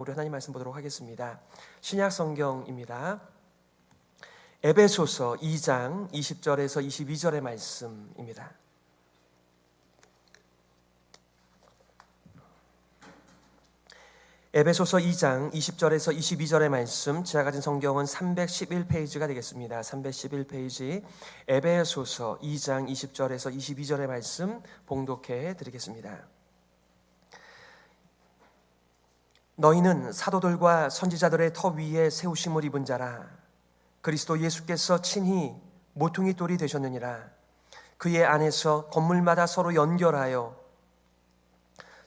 우리 하나님 말씀 보도록 하겠습니다. 신약 성경입니다. 에베소서 2장 20절에서 22절의 말씀입니다. 에베소서 2장 20절에서 22절의 말씀, 제가 가진 성경은 311페이지가 되겠습니다. 311페이지 에베소서 2장 20절에서 22절의 말씀 봉독해 드리겠습니다. 너희는 사도들과 선지자들의 터 위에 세우심을 입은 자라. 그리스도 예수께서 친히 모퉁이 돌이 되셨느니라. 그의 안에서 건물마다 서로 연결하여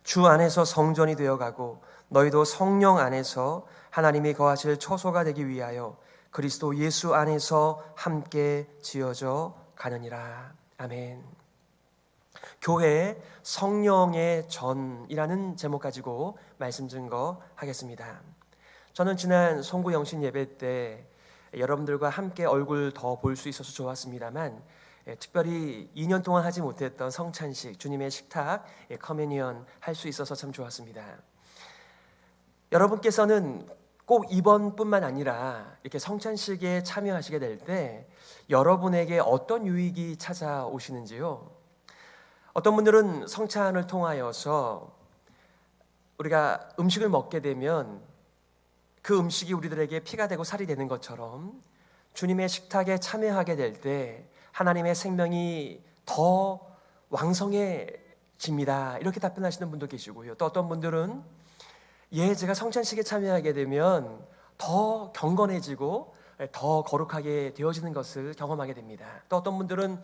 주 안에서 성전이 되어가고 너희도 성령 안에서 하나님이 거하실 처소가 되기 위하여 그리스도 예수 안에서 함께 지어져 가느니라. 아멘. 교회 성령의 전이라는 제목 가지고 말씀 증거하겠습니다. 저는 지난 송구 영신 예배 때 여러분들과 함께 얼굴 더 볼 수 있어서 좋았습니다만, 특별히 2년 동안 하지 못했던 성찬식, 주님의 식탁, 커뮤니언 할 수 있어서 참 좋았습니다. 여러분께서는 꼭 이번뿐만 아니라 이렇게 성찬식에 참여하시게 될 때 여러분에게 어떤 유익이 찾아오시는지요? 어떤 분들은 성찬을 통하여서 우리가 음식을 먹게 되면 그 음식이 우리들에게 피가 되고 살이 되는 것처럼 주님의 식탁에 참여하게 될 때 하나님의 생명이 더 왕성해집니다, 이렇게 답변하시는 분도 계시고요. 또 어떤 분들은 제가 성찬식에 참여하게 되면 더 경건해지고 더 거룩하게 되어지는 것을 경험하게 됩니다. 또 어떤 분들은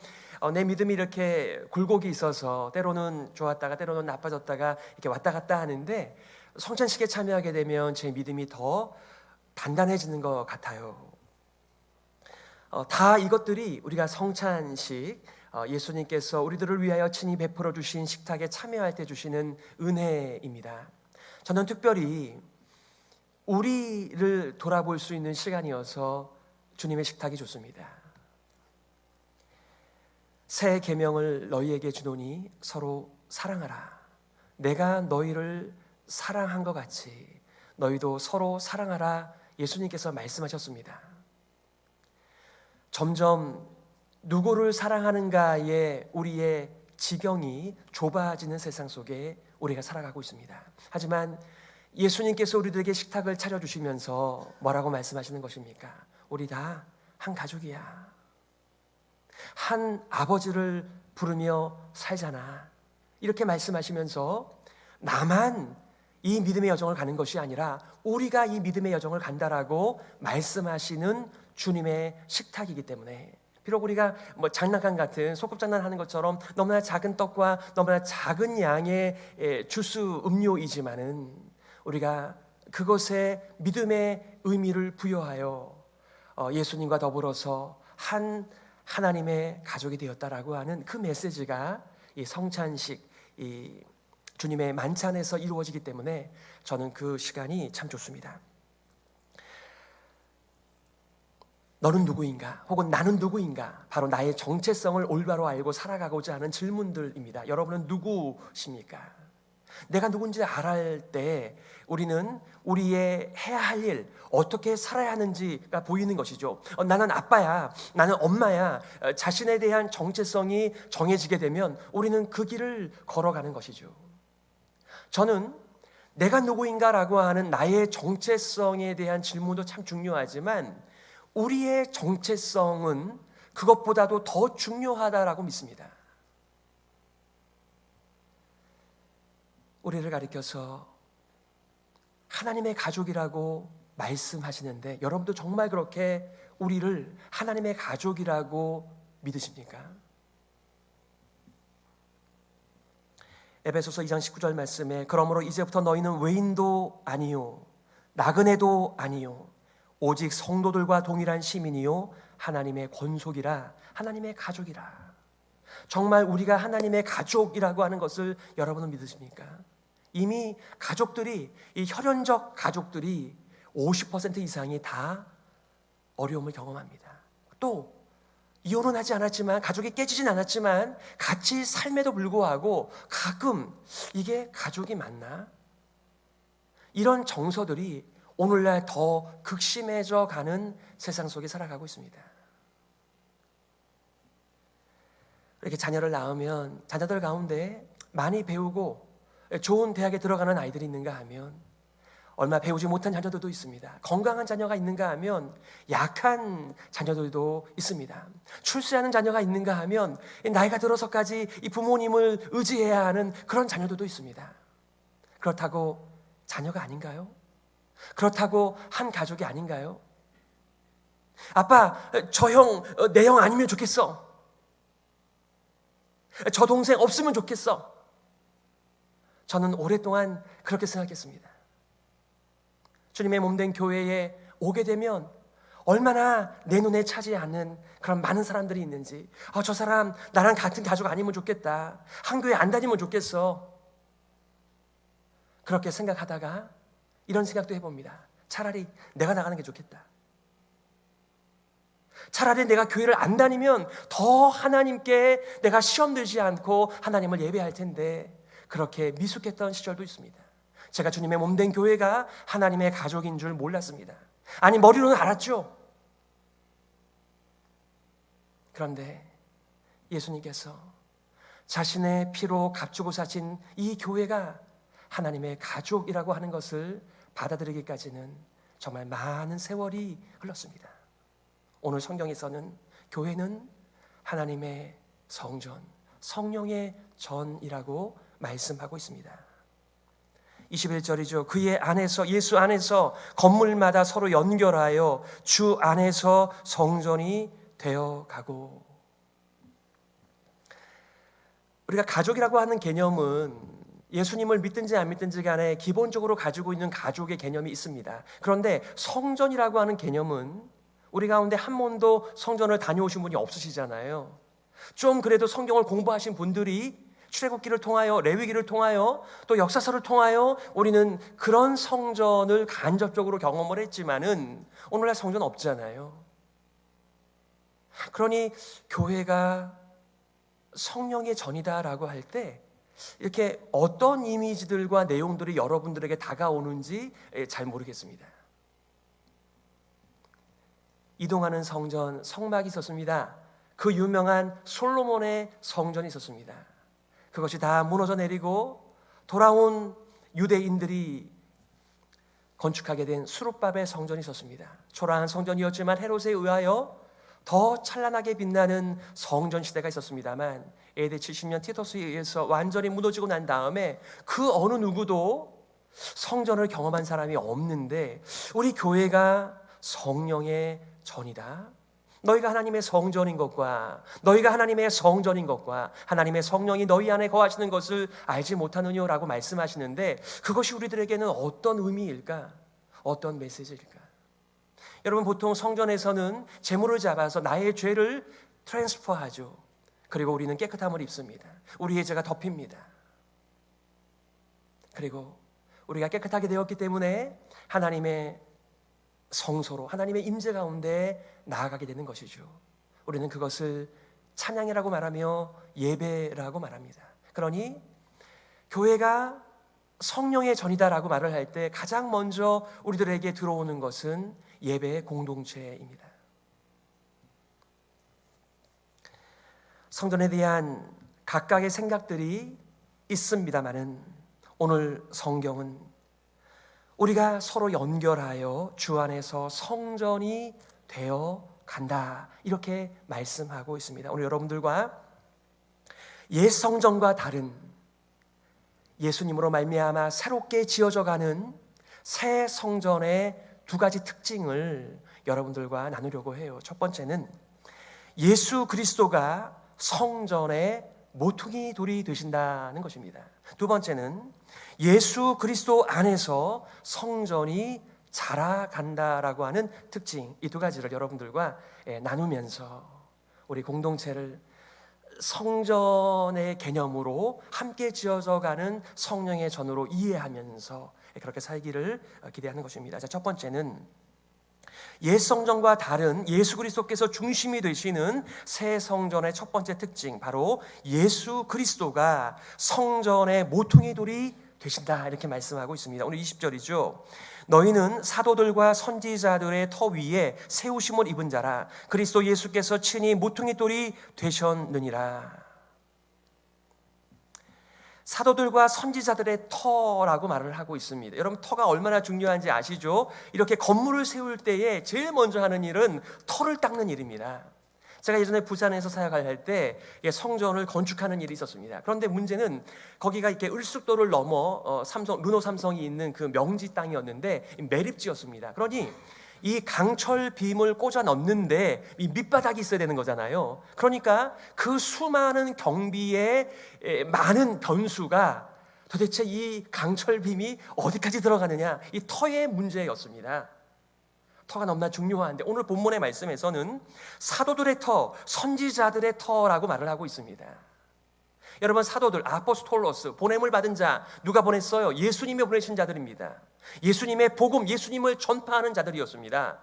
내 믿음이 이렇게 굴곡이 있어서 때로는 좋았다가 때로는 나빠졌다가 이렇게 왔다 갔다 하는데 성찬식에 참여하게 되면 제 믿음이 더 단단해지는 것 같아요. 다 이것들이 우리가 성찬식, 예수님께서 우리들을 위하여 친히 베풀어 주신 식탁에 참여할 때 주시는 은혜입니다. 저는 특별히 우리를 돌아볼 수 있는 시간이어서 주님의 식탁이 좋습니다. 새 계명을 너희에게 주노니 서로 사랑하라. 내가 너희를 사랑한 것 같이 너희도 서로 사랑하라. 예수님께서 말씀하셨습니다. 점점 누구를 사랑하는가에 우리의 지경이 좁아지는 세상 속에 우리가 살아가고 있습니다. 하지만 예수님께서 우리들에게 식탁을 차려주시면서 뭐라고 말씀하시는 것입니까? 우리 다 한 가족이야. 한 아버지를 부르며 살잖아. 이렇게 말씀하시면서 나만 이 믿음의 여정을 가는 것이 아니라 우리가 이 믿음의 여정을 간다라고 말씀하시는 주님의 식탁이기 때문에, 비록 우리가 장난감 같은 소꿉장난 하는 것처럼 너무나 작은 떡과 너무나 작은 양의 주스 음료이지만은 우리가 그것에 믿음의 의미를 부여하여 예수님과 더불어서 한 하나님의 가족이 되었다라고 하는 그 메시지가 이 성찬식, 이 주님의 만찬에서 이루어지기 때문에 저는 그 시간이 참 좋습니다. 너는 누구인가? 혹은 나는 누구인가? 바로 나의 정체성을 올바로 알고 살아가고자 하는 질문들입니다. 여러분은 누구십니까? 내가 누군지 알할 때 우리는 우리의 해야 할 일, 어떻게 살아야 하는지가 보이는 것이죠. 나는 아빠야, 나는 엄마야. 자신에 대한 정체성이 정해지게 되면 우리는 그 길을 걸어가는 것이죠. 저는 내가 누구인가라고 하는 나의 정체성에 대한 질문도 참 중요하지만 우리의 정체성은 그것보다도 더 중요하다라고 믿습니다. 우리를 가리켜서 하나님의 가족이라고 말씀하시는데 여러분도 정말 그렇게 우리를 하나님의 가족이라고 믿으십니까? 에베소서 2장 19절 말씀에 그러므로 이제부터 너희는 외인도 아니요 나그네도 아니요 오직 성도들과 동일한 시민이요 하나님의 권속이라, 하나님의 가족이라. 정말 우리가 하나님의 가족이라고 하는 것을 여러분은 믿으십니까? 이미 가족들이, 이 혈연적 가족들이 50% 이상이 다 어려움을 경험합니다. 또 이혼은 하지 않았지만, 가족이 깨지진 않았지만 같이 삶에도 불구하고 가끔 이게 가족이 맞나? 이런 정서들이 오늘날 더 극심해져 가는 세상 속에 살아가고 있습니다. 이렇게 자녀를 낳으면 자녀들 가운데 많이 배우고 좋은 대학에 들어가는 아이들이 있는가 하면 얼마 배우지 못한 자녀들도 있습니다. 건강한 자녀가 있는가 하면 약한 자녀들도 있습니다. 출세하는 자녀가 있는가 하면 나이가 들어서까지 이 부모님을 의지해야 하는 그런 자녀들도 있습니다. 그렇다고 자녀가 아닌가요? 그렇다고 한 가족이 아닌가요? 아빠, 저 형, 내 형 아니면 좋겠어. 저 동생 없으면 좋겠어. 저는 오랫동안 그렇게 생각했습니다. 주님의 몸된 교회에 오게 되면 얼마나 내 눈에 차지 않는 그런 많은 사람들이 있는지, 저 사람 나랑 같은 가족 아니면 좋겠다. 한 교회 안 다니면 좋겠어. 그렇게 생각하다가 이런 생각도 해봅니다. 차라리 내가 나가는 게 좋겠다. 차라리 내가 교회를 안 다니면 더 하나님께 내가 시험 들지 않고 하나님을 예배할 텐데, 그렇게 미숙했던 시절도 있습니다. 제가 주님의 몸된 교회가 하나님의 가족인 줄 몰랐습니다. 아니, 머리로는 알았죠. 그런데 예수님께서 자신의 피로 값주고 사신 이 교회가 하나님의 가족이라고 하는 것을 받아들이기까지는 정말 많은 세월이 흘렀습니다. 오늘 성경에서는 교회는 하나님의 성전, 성령의 전이라고 말씀하고 있습니다. 21절이죠. 그의 안에서, 예수 안에서 건물마다 서로 연결하여 주 안에서 성전이 되어가고. 우리가 가족이라고 하는 개념은 예수님을 믿든지 안 믿든지 간에 기본적으로 가지고 있는 가족의 개념이 있습니다. 그런데 성전이라고 하는 개념은 우리 가운데 한 번도 성전을 다녀오신 분이 없으시잖아요. 좀 그래도 성경을 공부하신 분들이 출애굽기를 통하여, 레위기를 통하여, 또 역사서를 통하여 우리는 그런 성전을 간접적으로 경험을 했지만은 오늘날 성전 없잖아요. 그러니 교회가 성령의 전이다라고 할 때 이렇게 어떤 이미지들과 내용들이 여러분들에게 다가오는지 잘 모르겠습니다. 이동하는 성전, 성막이 있었습니다. 그 유명한 솔로몬의 성전이 있었습니다. 그것이 다 무너져 내리고 돌아온 유대인들이 건축하게 된 수룹밥의 성전이 있었습니다. 초라한 성전이었지만 헤롯에 의하여 더 찬란하게 빛나는 성전 시대가 있었습니다만 AD 70년 티토스에 의해서 완전히 무너지고 난 다음에 그 어느 누구도 성전을 경험한 사람이 없는데, 우리 교회가 성령의 전이다. 너희가 하나님의 성전인 것과 너희가 하나님의 성전인 것과 하나님의 성령이 너희 안에 거하시는 것을 알지 못하느냐라고 말씀하시는데, 그것이 우리들에게는 어떤 의미일까? 어떤 메시지일까? 여러분, 보통 성전에서는 제물을 잡아서 나의 죄를 트랜스퍼하죠. 그리고 우리는 깨끗함을 입습니다. 우리의 죄가 덮입니다. 그리고 우리가 깨끗하게 되었기 때문에 하나님의 성소로, 하나님의 임재 가운데 나아가게 되는 것이죠. 우리는 그것을 찬양이라고 말하며 예배라고 말합니다. 그러니 교회가 성령의 전이다라고 말을 할 때 가장 먼저 우리들에게 들어오는 것은 예배의 공동체입니다. 성전에 대한 각각의 생각들이 있습니다만은 오늘 성경은 우리가 서로 연결하여 주 안에서 성전이 되어 간다, 이렇게 말씀하고 있습니다. 오늘 여러분들과 옛 성전과 다른 예수님으로 말미암아 새롭게 지어져가는 새 성전의 두 가지 특징을 여러분들과 나누려고 해요. 첫 번째는 예수 그리스도가 성전의 모퉁이 돌이 되신다는 것입니다. 두 번째는 예수 그리스도 안에서 성전이 자라간다라고 하는 특징, 이 두 가지를 여러분들과 나누면서 우리 공동체를 성전의 개념으로 함께 지어져가는 성령의 전으로 이해하면서 그렇게 살기를 기대하는 것입니다. 자, 첫 번째는 옛 성전과 다른 예수 그리스도께서 중심이 되시는 새 성전의 첫 번째 특징, 바로 예수 그리스도가 성전의 모퉁이 돌이 되신다 이렇게 말씀하고 있습니다. 오늘 20절이죠. 너희는 사도들과 선지자들의 터 위에 세우심을 입은 자라. 그리스도 예수께서 친히 모퉁이 돌이 되셨느니라. 사도들과 선지자들의 터라고 말을 하고 있습니다. 여러분, 터가 얼마나 중요한지 아시죠? 이렇게 건물을 세울 때에 제일 먼저 하는 일은 터를 닦는 일입니다. 제가 예전에 부산에서 사역할 때 성전을 건축하는 일이 있었습니다. 그런데 문제는 거기가 이렇게 을숙도를 넘어 르노 삼성이 있는 그 명지 땅이었는데 매립지였습니다. 그러니 이 강철 빔을 꽂아 넣는데 이 밑바닥이 있어야 되는 거잖아요. 그러니까 그 수많은 경비의 많은 변수가 도대체 이 강철 빔이 어디까지 들어가느냐, 이 터의 문제였습니다. 터가 너무나 중요한데 오늘 본문의 말씀에서는 사도들의 터, 선지자들의 터라고 말을 하고 있습니다. 여러분, 사도들, 아포스톨로스, 보냄을 받은 자, 누가 보냈어요? 예수님이 보내신 자들입니다. 예수님의 복음, 예수님을 전파하는 자들이었습니다.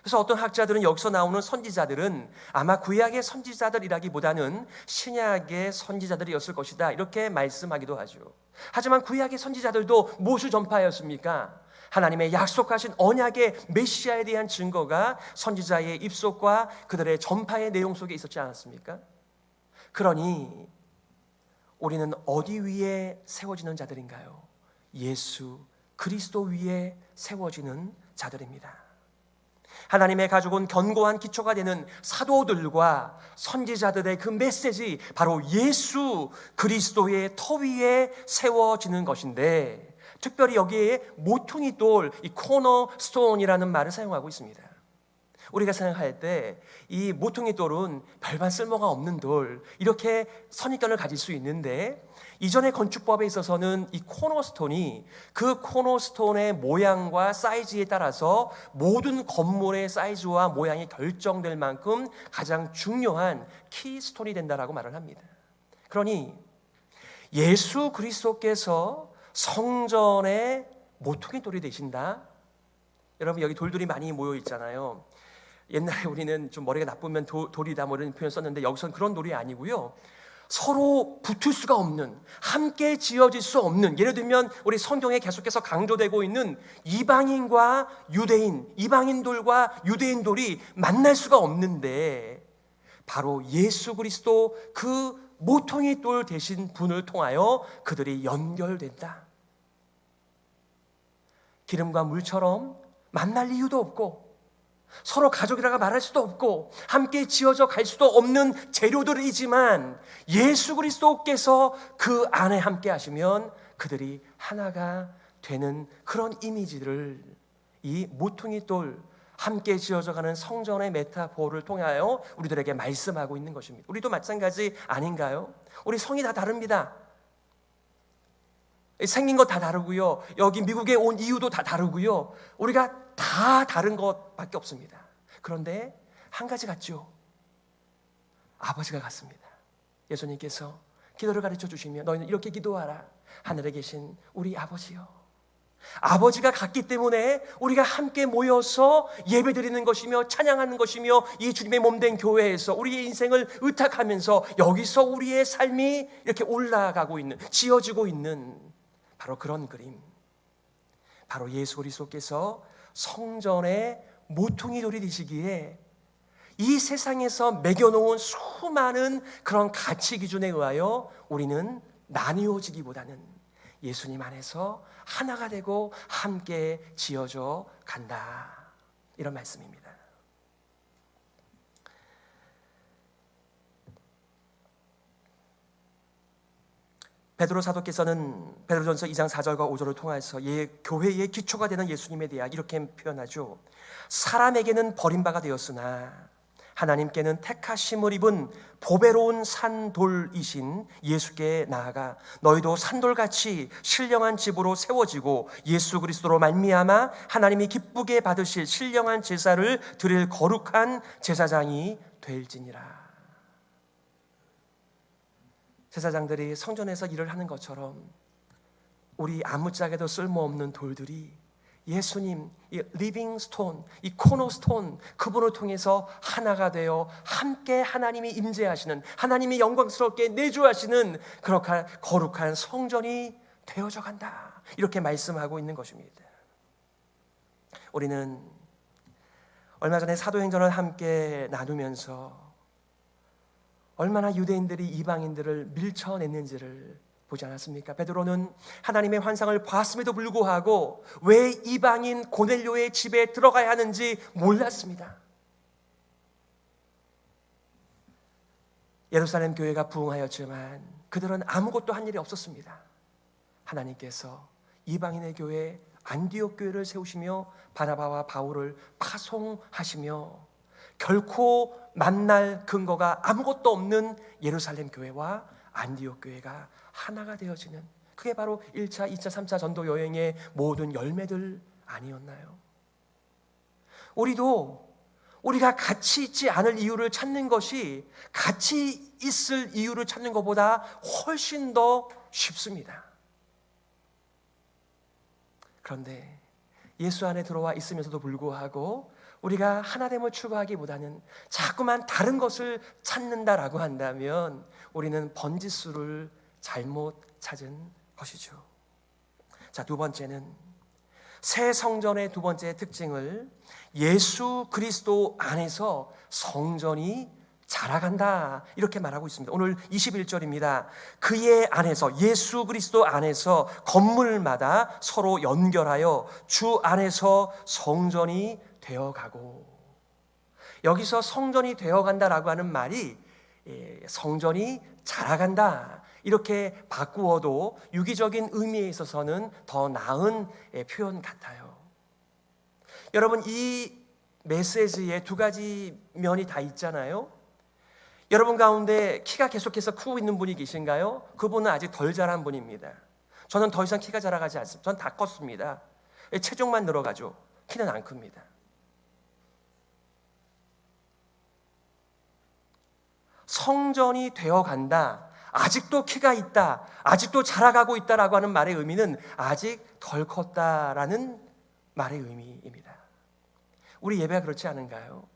그래서 어떤 학자들은 여기서 나오는 선지자들은 아마 구약의 선지자들이라기보다는 신약의 선지자들이었을 것이다 이렇게 말씀하기도 하죠. 하지만 구약의 선지자들도 무엇을 전파하였습니까? 하나님의 약속하신 언약의 메시아에 대한 증거가 선지자의 입속과 그들의 전파의 내용 속에 있었지 않았습니까? 그러니 우리는 어디 위에 세워지는 자들인가요? 예수 그리스도 위에 세워지는 자들입니다. 하나님의 가족은 견고한 기초가 되는 사도들과 선지자들의 그 메시지, 바로 예수 그리스도의 터 위에 세워지는 것인데, 특별히 여기에 모퉁이 돌, 이 코너스톤이라는 말을 사용하고 있습니다. 우리가 생각할 때 이 모퉁이 돌은 별반 쓸모가 없는 돌, 이렇게 선입견을 가질 수 있는데, 이전의 건축법에 있어서는 이 코너스톤이 그 코너스톤의 모양과 사이즈에 따라서 모든 건물의 사이즈와 모양이 결정될 만큼 가장 중요한 키스톤이 된다라고 말을 합니다. 그러니 예수 그리스도께서 성전의 모퉁이 돌이 되신다. 여러분, 여기 돌들이 많이 모여 있잖아요. 옛날에 우리는 좀 머리가 나쁘면 돌이다 뭐 이런 표현 썼는데, 여기서는 그런 돌이 아니고요, 서로 붙을 수가 없는, 함께 지어질 수 없는, 예를 들면 우리 성경에 계속해서 강조되고 있는 이방인과 유대인, 이방인돌과 유대인돌이 만날 수가 없는데, 바로 예수 그리스도 그 모퉁이 돌 되신 분을 통하여 그들이 연결된다. 기름과 물처럼 만날 이유도 없고, 서로 가족이라고 말할 수도 없고, 함께 지어져 갈 수도 없는 재료들이지만 예수 그리스도께서 그 안에 함께 하시면 그들이 하나가 되는 그런 이미지를 이 모퉁이 돌, 함께 지어져 가는 성전의 메타포를 통하여 우리들에게 말씀하고 있는 것입니다. 우리도 마찬가지 아닌가요? 우리 성이 다 다릅니다. 생긴 것 다 다르고요, 여기 미국에 온 이유도 다 다르고요, 우리가 다 다른 것밖에 없습니다. 그런데 한 가지 같죠. 아버지가 같습니다. 예수님께서 기도를 가르쳐 주시며 너희는 이렇게 기도하라. 하늘에 계신 우리 아버지요. 아버지가 같기 때문에 우리가 함께 모여서 예배드리는 것이며 찬양하는 것이며, 이 주님의 몸된 교회에서 우리의 인생을 의탁하면서 여기서 우리의 삶이 이렇게 올라가고 있는, 지어지고 있는 바로 그런 그림, 바로 예수 그리스도께서 성전의 모퉁이 돌이 되시기에 이 세상에서 매겨놓은 수많은 그런 가치 기준에 의하여 우리는 나뉘어지기보다는 예수님 안에서 하나가 되고 함께 지어져 간다, 이런 말씀입니다. 베드로 사도께서는 베드로전서 2장 4절과 5절을 통해서 교회의 기초가 되는 예수님에 대하여 이렇게 표현하죠. 사람에게는 버림바가 되었으나 하나님께는 택하심을 입은 보배로운 산돌이신 예수께 나아가 너희도 산돌같이 신령한 집으로 세워지고 예수 그리스도로 말미암아 하나님이 기쁘게 받으실 신령한 제사를 드릴 거룩한 제사장이 될지니라. 제사장들이 성전에서 일을 하는 것처럼 우리 아무짝에도 쓸모없는 돌들이 예수님, 이 리빙 스톤, 이 코너스톤, 그분을 통해서 하나가 되어 함께 하나님이 임재하시는, 하나님이 영광스럽게 내주하시는 그렇게 거룩한 성전이 되어져 간다. 이렇게 말씀하고 있는 것입니다. 우리는 얼마 전에 사도행전을 함께 나누면서 얼마나 유대인들이 이방인들을 밀쳐냈는지를 보지 않았습니까? 베드로는 하나님의 환상을 봤음에도 불구하고 왜 이방인 고넬료의 집에 들어가야 하는지 몰랐습니다. 예루살렘 교회가 부흥하였지만 그들은 아무것도 한 일이 없었습니다. 하나님께서 이방인의 교회 안디옥 교회를 세우시며 바나바와 바울을 파송하시며 결코 만날 근거가 아무것도 없는 예루살렘 교회와 안디옥 교회가 하나가 되어지는, 그게 바로 1차, 2차, 3차 전도 여행의 모든 열매들 아니었나요? 우리가 같이 있지 않을 이유를 찾는 것이 같이 있을 이유를 찾는 것보다 훨씬 더 쉽습니다. 그런데 예수 안에 들어와 있으면서도 불구하고 우리가 하나됨을 추구하기보다는 자꾸만 다른 것을 찾는다라고 한다면 우리는 번지수를 잘못 찾은 것이죠. 자, 두 번째는 새 성전의 두 번째 특징을 예수 그리스도 안에서 성전이 자라간다 이렇게 말하고 있습니다. 오늘 21절입니다. 그의 안에서, 예수 그리스도 안에서 건물마다 서로 연결하여 주 안에서 성전이 되어가고, 여기서 성전이 되어간다라고 하는 말이 성전이 자라간다 이렇게 바꾸어도 유기적인 의미에 있어서는 더 나은 표현 같아요. 여러분, 이 메시지에 두 가지 면이 다 있잖아요. 여러분 가운데 키가 계속해서 크고 있는 분이 계신가요? 그분은 아직 덜 자란 분입니다. 저는 더 이상 키가 자라가지 않습니다. 저는 다 컸습니다. 체중만 늘어가죠. 키는 안 큽니다. 성전이 되어간다, 아직도 키가 있다, 아직도 자라가고 있다라고 하는 말의 의미는 아직 덜 컸다라는 말의 의미입니다. 우리 예배가 그렇지 않은가요?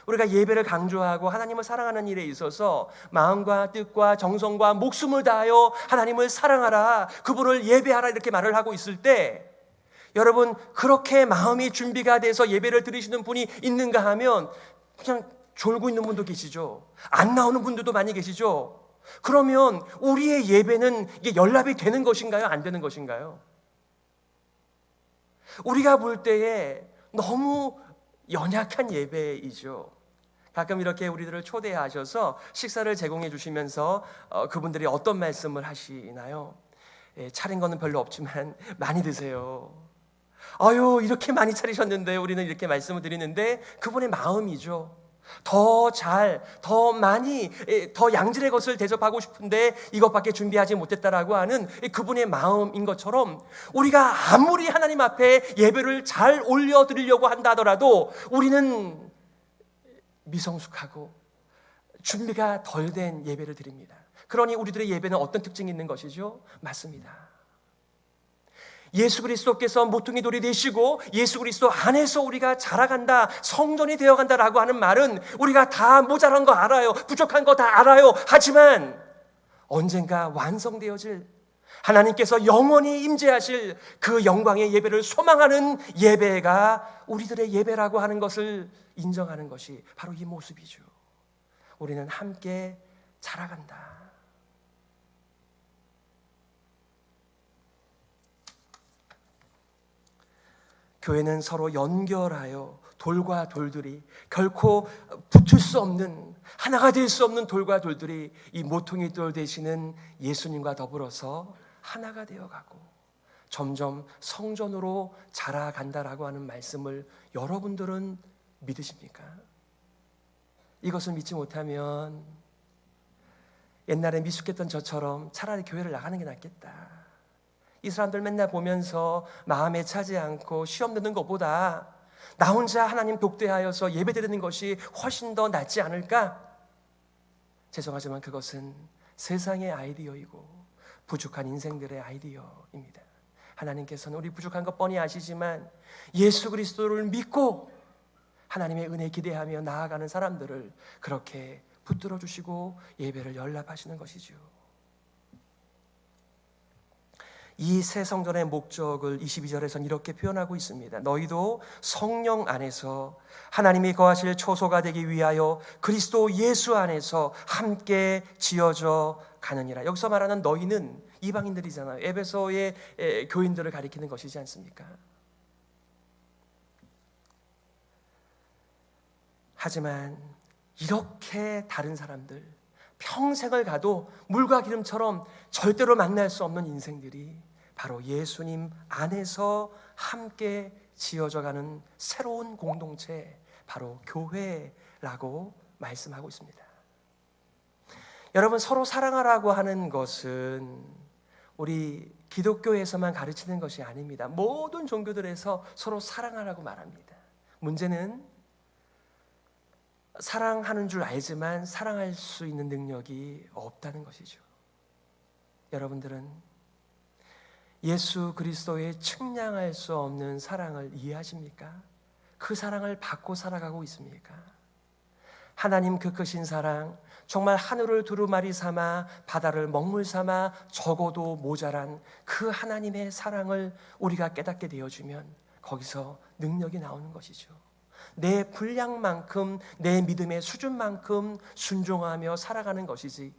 우리가 예배를 강조하고 하나님을 사랑하는 일에 있어서 마음과 뜻과 정성과 목숨을 다하여 하나님을 사랑하라, 그분을 예배하라 이렇게 말을 하고 있을 때, 여러분 그렇게 마음이 준비가 돼서 예배를 드리시는 분이 있는가 하면 그냥 졸고 있는 분도 계시죠. 안 나오는 분들도 많이 계시죠. 그러면 우리의 예배는 이게 연락이 되는 것인가요? 안 되는 것인가요? 우리가 볼 때에 너무 연약한 예배이죠. 가끔 이렇게 우리들을 초대하셔서 식사를 제공해 주시면서 그분들이 어떤 말씀을 하시나요? 차린 거는 별로 없지만 많이 드세요. 아유, 이렇게 많이 차리셨는데 우리는 이렇게 말씀을 드리는데 그분의 마음이죠. 더 많이, 더 양질의 것을 대접하고 싶은데 이것밖에 준비하지 못했다라고 하는 그분의 마음인 것처럼, 우리가 아무리 하나님 앞에 예배를 잘 올려드리려고 한다 하더라도 우리는 미성숙하고 준비가 덜 된 예배를 드립니다. 그러니 우리들의 예배는 어떤 특징이 있는 것이죠? 맞습니다. 예수 그리스도께서 모퉁이 돌이 되시고 예수 그리스도 안에서 우리가 자라간다, 성전이 되어간다라고 하는 말은 우리가 다 모자란 거 알아요. 부족한 거 다 알아요. 하지만 언젠가 완성되어질, 하나님께서 영원히 임재하실 그 영광의 예배를 소망하는 예배가 우리들의 예배라고 하는 것을 인정하는 것이 바로 이 모습이죠. 우리는 함께 자라간다. 교회는 서로 연결하여 돌과 돌들이, 결코 붙을 수 없는, 하나가 될 수 없는 돌과 돌들이 이 모퉁이 돌 되시는 예수님과 더불어서 하나가 되어가고 점점 성전으로 자라간다라고 하는 말씀을 여러분들은 믿으십니까? 이것을 믿지 못하면 옛날에 미숙했던 저처럼 차라리 교회를 나가는 게 낫겠다. 이 사람들 맨날 보면서 마음에 차지 않고 시험 드는 것보다 나 혼자 하나님 독대하여서 예배드리는 것이 훨씬 더 낫지 않을까? 죄송하지만 그것은 세상의 아이디어이고 부족한 인생들의 아이디어입니다. 하나님께서는 우리 부족한 것 뻔히 아시지만 예수 그리스도를 믿고 하나님의 은혜 기대하며 나아가는 사람들을 그렇게 붙들어 주시고 예배를 연락하시는 것이죠. 이 새 성전의 목적을 22절에서는 이렇게 표현하고 있습니다. 너희도 성령 안에서 하나님이 거하실 초소가 되기 위하여 그리스도 예수 안에서 함께 지어져 가느니라. 여기서 말하는 너희는 이방인들이잖아요. 에베소의 교인들을 가리키는 것이지 않습니까? 하지만 이렇게 다른 사람들, 평생을 가도 물과 기름처럼 절대로 만날 수 없는 인생들이 바로 예수님 안에서 함께 지어져가는 새로운 공동체, 바로 교회라고 말씀하고 있습니다. 여러분, 서로 사랑하라고 하는 것은 우리 기독교에서만 가르치는 것이 아닙니다. 모든 종교들에서 서로 사랑하라고 말합니다. 문제는 사랑하는 줄 알지만 사랑할 수 있는 능력이 없다는 것이죠. 여러분들은 예수 그리스도의 측량할 수 없는 사랑을 이해하십니까? 그 사랑을 받고 살아가고 있습니까? 하나님 그 크신 사랑, 정말 하늘을 두루마리 삼아 바다를 먹물 삼아 적어도 모자란 그 하나님의 사랑을 우리가 깨닫게 되어주면 거기서 능력이 나오는 것이죠. 내 분량만큼, 내 믿음의 수준만큼 순종하며 살아가는 것이지,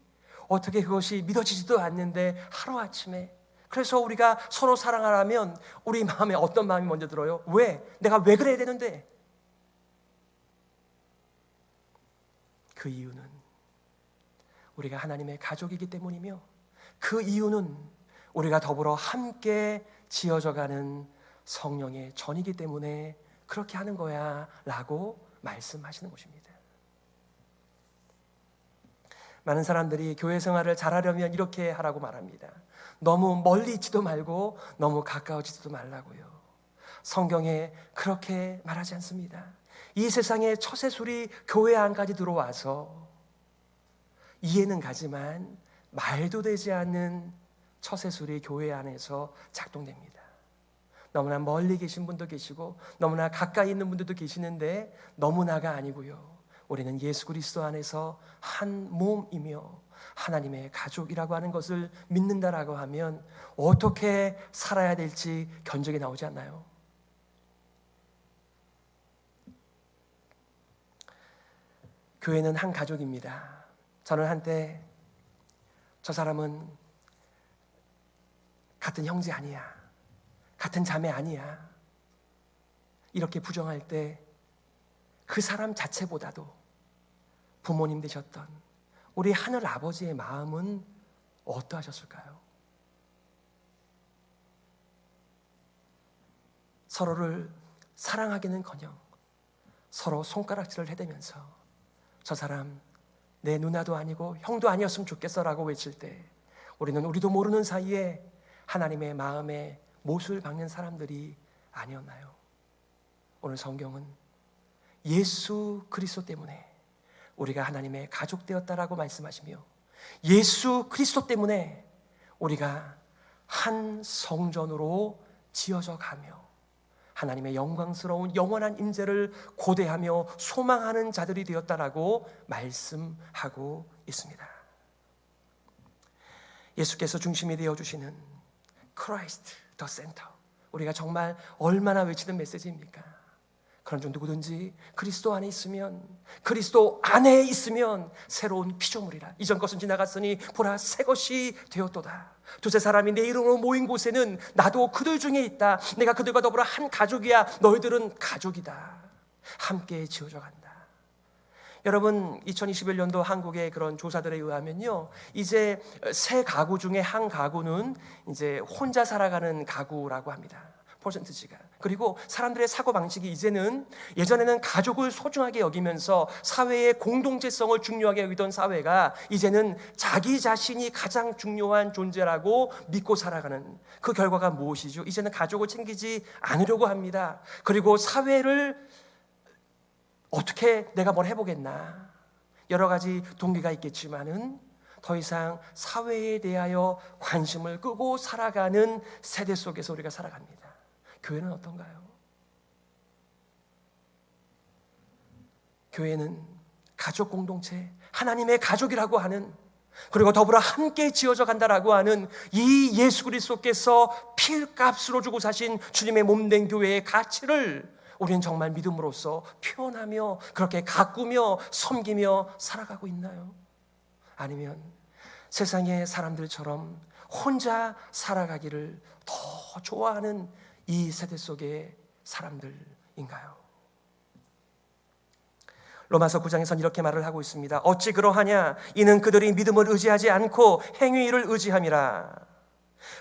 어떻게 그것이 믿어지지도 않는데 하루아침에, 그래서 우리가 서로 사랑하라면 우리 마음에 어떤 마음이 먼저 들어요? 왜? 내가 왜 그래야 되는데? 그 이유는 우리가 하나님의 가족이기 때문이며, 그 이유는 우리가 더불어 함께 지어져가는 성령의 전이기 때문에 그렇게 하는 거야 라고 말씀하시는 것입니다. 많은 사람들이 교회 생활을 잘하려면 이렇게 하라고 말합니다. 너무 멀리 있지도 말고 너무 가까워지지도 말라고요. 성경에 그렇게 말하지 않습니다. 이 세상의 처세술이 교회 안까지 들어와서 이해는 가지만 말도 되지 않는 처세술이 교회 안에서 작동됩니다. 너무나 멀리 계신 분도 계시고 너무나 가까이 있는 분들도 계시는데 너무나가 아니고요. 우리는 예수 그리스도 안에서 한 몸이며 하나님의 가족이라고 하는 것을 믿는다라고 하면 어떻게 살아야 될지 견적이 나오지 않나요? 교회는 한 가족입니다. 저는 한때 저 사람은 같은 형제 아니야, 같은 자매 아니야, 이렇게 부정할 때 그 사람 자체보다도 부모님 되셨던 우리 하늘 아버지의 마음은 어떠하셨을까요? 서로를 사랑하기는커녕 서로 손가락질을 해대면서 저 사람 내 누나도 아니고 형도 아니었으면 좋겠어라고 외칠 때 우리는 우리도 모르는 사이에 하나님의 마음에 못을 박는 사람들이 아니었나요? 오늘 성경은 예수 그리스도 때문에 우리가 하나님의 가족 되었다라고 말씀하시며, 예수 그리스도 때문에 우리가 한 성전으로 지어져 가며 하나님의 영광스러운 영원한 임재를 고대하며 소망하는 자들이 되었다라고 말씀하고 있습니다. 예수께서 중심이 되어주시는 Christ the Center, 우리가 정말 얼마나 외치는 메시지입니까? 그런 중 누구든지 그리스도 안에 있으면, 그리스도 안에 있으면 새로운 피조물이라. 이전 것은 지나갔으니 보라 새 것이 되었도다. 두세 사람이 내 이름으로 모인 곳에는 나도 그들 중에 있다. 내가 그들과 더불어 한 가족이야. 너희들은 가족이다. 함께 지어져 간다. 여러분, 2021년도 한국의 그런 조사들에 의하면요, 이제 세 가구 중에 한 가구는 이제 혼자 살아가는 가구라고 합니다. 퍼센트지가. 그리고 사람들의 사고방식이 이제는, 예전에는 가족을 소중하게 여기면서 사회의 공동체성을 중요하게 여기던 사회가 이제는 자기 자신이 가장 중요한 존재라고 믿고 살아가는, 그 결과가 무엇이죠? 이제는 가족을 챙기지 않으려고 합니다. 그리고 사회를 어떻게 내가 뭘 해보겠나, 여러 가지 동기가 있겠지만은 더 이상 사회에 대하여 관심을 끄고 살아가는 세대 속에서 우리가 살아갑니다. 교회는 어떤가요? 교회는 가족 공동체, 하나님의 가족이라고 하는, 그리고 더불어 함께 지어져 간다라고 하는 이 예수 그리스도께서 피값으로 주고 사신 주님의 몸된 교회의 가치를 우리는 정말 믿음으로써 표현하며 그렇게 가꾸며 섬기며 살아가고 있나요? 아니면 세상의 사람들처럼 혼자 살아가기를 더 좋아하는 이 세대 속의 사람들인가요? 로마서 9장에서는 이렇게 말을 하고 있습니다. 어찌 그러하냐? 이는 그들이 믿음을 의지하지 않고 행위를 의지함이라.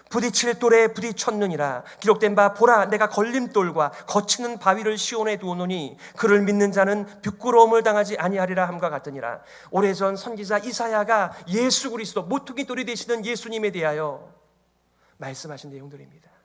부딪힐 돌에 부딪혔느니라. 기록된 바 보라, 내가 걸림돌과 거치는 바위를 시온에 두었노니 그를 믿는 자는 부끄러움을 당하지 아니하리라 함과 같으니라. 오래전 선지자 이사야가 예수 그리스도 모퉁이 돌이 되시는 예수님에 대하여 말씀하신 내용들입니다.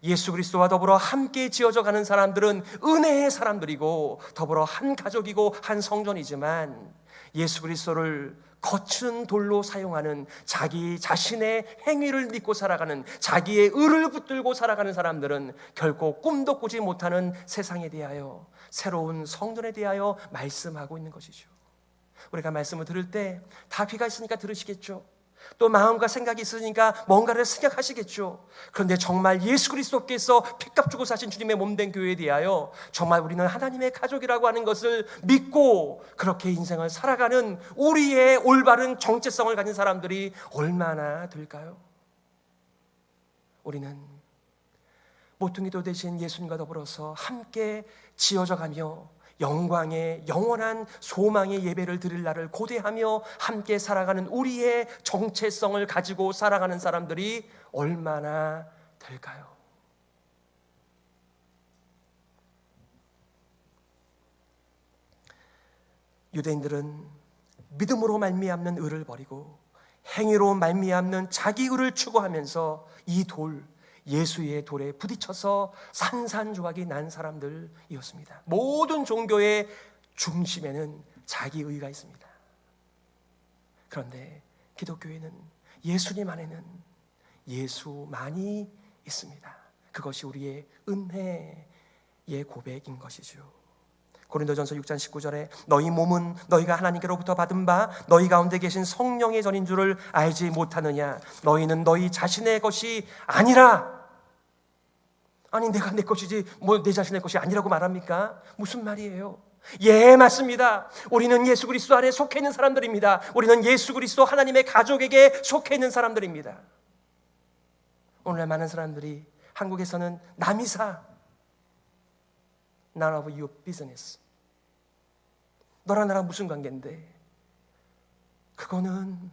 예수 그리스도와 더불어 함께 지어져 가는 사람들은 은혜의 사람들이고 더불어 한 가족이고 한 성전이지만, 예수 그리스도를 거친 돌로 사용하는 자기 자신의 행위를 믿고 살아가는, 자기의 의를 붙들고 살아가는 사람들은 결코 꿈도 꾸지 못하는 세상에 대하여, 새로운 성전에 대하여 말씀하고 있는 것이죠. 우리가 말씀을 들을 때 다 귀가 있으니까 들으시겠죠. 또 마음과 생각이 있으니까 뭔가를 생각하시겠죠. 그런데 정말 예수 그리스도께서 피값 주고 사신 주님의 몸된 교회에 대하여 정말 우리는 하나님의 가족이라고 하는 것을 믿고 그렇게 인생을 살아가는 우리의 올바른 정체성을 가진 사람들이 얼마나 될까요? 우리는 모퉁이돌 대신 예수님과 더불어서 함께 지어져가며 영광의 영원한 소망의 예배를 드릴 날을 고대하며 함께 살아가는 우리의 정체성을 가지고 살아가는 사람들이 얼마나 될까요? 유대인들은 믿음으로 말미암는 의를 버리고 행위로 말미암는 자기 의를 추구하면서 이 돌, 예수의 돌에 부딪혀서 산산조각이 난 사람들이었습니다. 모든 종교의 중심에는 자기 의가 있습니다. 그런데 기독교에는 예수님 안에는 예수만이 있습니다. 그것이 우리의 은혜의 고백인 것이죠. 고린도전서 6장 19절에 너희 몸은 너희가 하나님께로부터 받은 바 너희 가운데 계신 성령의 전인 줄을 알지 못하느냐? 너희는 너희 자신의 것이 아니라. 아니, 내가 내 것이지 뭐 내 자신의 것이 아니라고 말합니까? 무슨 말이에요? 예, 맞습니다. 우리는 예수 그리스도 안에 속해 있는 사람들입니다. 우리는 예수 그리스도 하나님의 가족에게 속해 있는 사람들입니다. 오늘날 많은 사람들이 한국에서는 남이사, none of your business, 너랑 나랑 무슨 관계인데, 그거는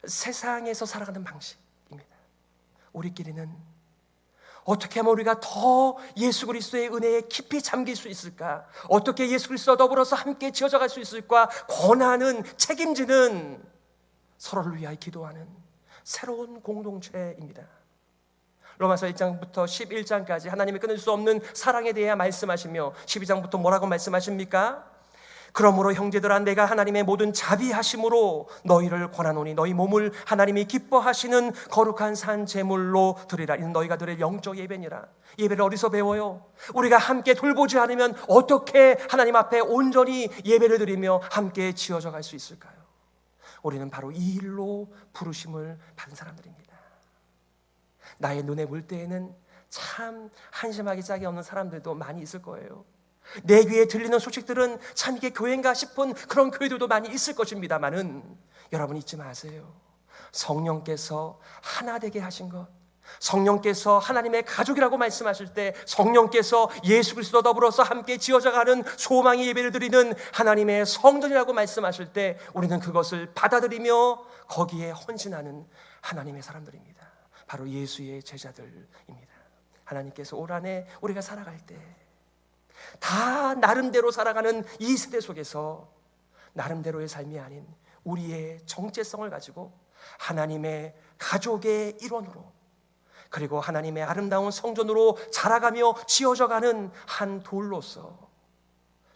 세상에서 살아가는 방식입니다. 우리끼리는 어떻게 하면 우리가 더 예수 그리스도의 은혜에 깊이 잠길 수 있을까? 어떻게 예수 그리스도와 더불어서 함께 지어져 갈 수 있을까? 권하는, 책임지는, 서로를 위하여 기도하는 새로운 공동체입니다. 로마서 1장부터 11장까지 하나님이 끊을 수 없는 사랑에 대해 말씀하시며 12장부터 뭐라고 말씀하십니까? 그러므로 형제들아, 내가 하나님의 모든 자비하심으로 너희를 권하노니 너희 몸을 하나님이 기뻐하시는 거룩한 산 제물로 드리라. 이는 너희가 드릴 영적 예배니라. 예배를 어디서 배워요? 우리가 함께 돌보지 않으면 어떻게 하나님 앞에 온전히 예배를 드리며 함께 지어져 갈 수 있을까요? 우리는 바로 이 일로 부르심을 받은 사람들입니다. 나의 눈에 볼 때에는 참 한심하기 짝이 없는 사람들도 많이 있을 거예요. 내 귀에 들리는 소식들은 참 이게 교회인가 싶은 그런 교회들도 많이 있을 것입니다만은 여러분 잊지 마세요. 성령께서 하나 되게 하신 것, 성령께서 하나님의 가족이라고 말씀하실 때, 성령께서 예수 그리스도 더불어서 함께 지어져가는 소망의 예배를 드리는 하나님의 성전이라고 말씀하실 때 우리는 그것을 받아들이며 거기에 헌신하는 하나님의 사람들입니다. 바로 예수의 제자들입니다. 하나님께서 올 한해 우리가 살아갈 때 다 나름대로 살아가는 이 세대 속에서 나름대로의 삶이 아닌 우리의 정체성을 가지고 하나님의 가족의 일원으로, 그리고 하나님의 아름다운 성전으로 자라가며 지어져가는 한 돌로서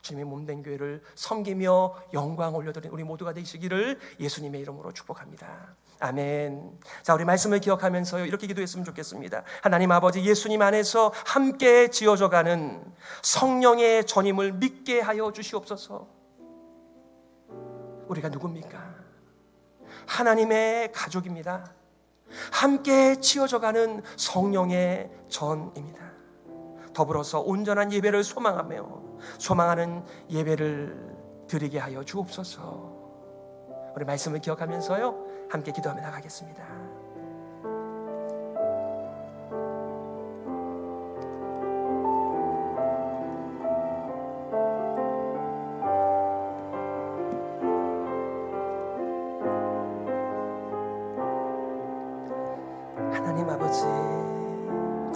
주님의 몸된 교회를 섬기며 영광 올려드리는 우리 모두가 되시기를 예수님의 이름으로 축복합니다. 아멘. 자, 우리 말씀을 기억하면서요, 이렇게 기도했으면 좋겠습니다. 하나님 아버지, 예수님 안에서 함께 지어져가는 성령의 전임을 믿게 하여 주시옵소서. 우리가 누굽니까? 하나님의 가족입니다. 함께 지어져가는 성령의 전입니다. 더불어서 온전한 예배를 소망하는 예배를 드리게 하여 주옵소서. 우리 말씀을 기억하면서요, 함께 기도하며 나가겠습니다. 하나님 아버지,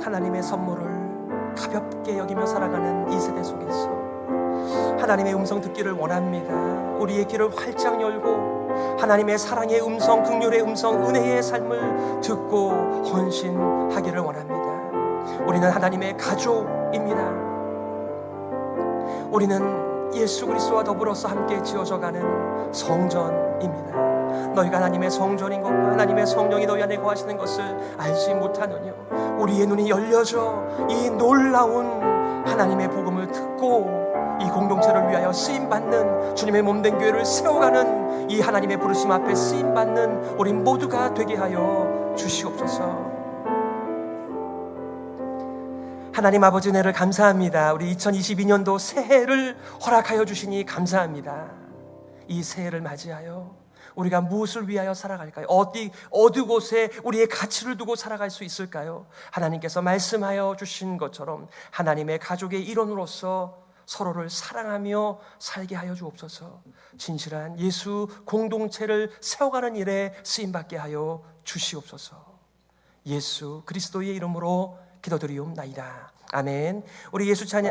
하나님의 선물을 가볍게 여기며 살아가는 이 세대 속에서 하나님의 음성 듣기를 원합니다. 우리의 귀를 활짝 열고 하나님의 사랑의 음성, 긍휼의 음성, 은혜의 삶을 듣고 헌신하기를 원합니다. 우리는 하나님의 가족입니다. 우리는 예수 그리스도와 더불어서 함께 지어져가는 성전입니다. 너희가 하나님의 성전인 것과 하나님의 성령이 너희 안에 거하시는 것을 알지 못하느냐. 우리의 눈이 열려져 이 놀라운 하나님의 복음을 듣고 이 공동체를 위하여 쓰임받는 주님의 몸된 교회를 세워가는 이 하나님의 부르심 앞에 쓰임받는 우리 모두가 되게 하여 주시옵소서. 하나님 아버지, 은혜를 감사합니다. 우리 2022년도 새해를 허락하여 주시니 감사합니다. 이 새해를 맞이하여 우리가 무엇을 위하여 살아갈까요? 어느 곳에 우리의 가치를 두고 살아갈 수 있을까요? 하나님께서 말씀하여 주신 것처럼 하나님의 가족의 일원으로서 서로를 사랑하며 살게 하여 주옵소서. 진실한 예수 공동체를 세워가는 일에 쓰임받게 하여 주시옵소서. 예수 그리스도의 이름으로 기도드리옵나이다. 아멘. 우리 예수 찬양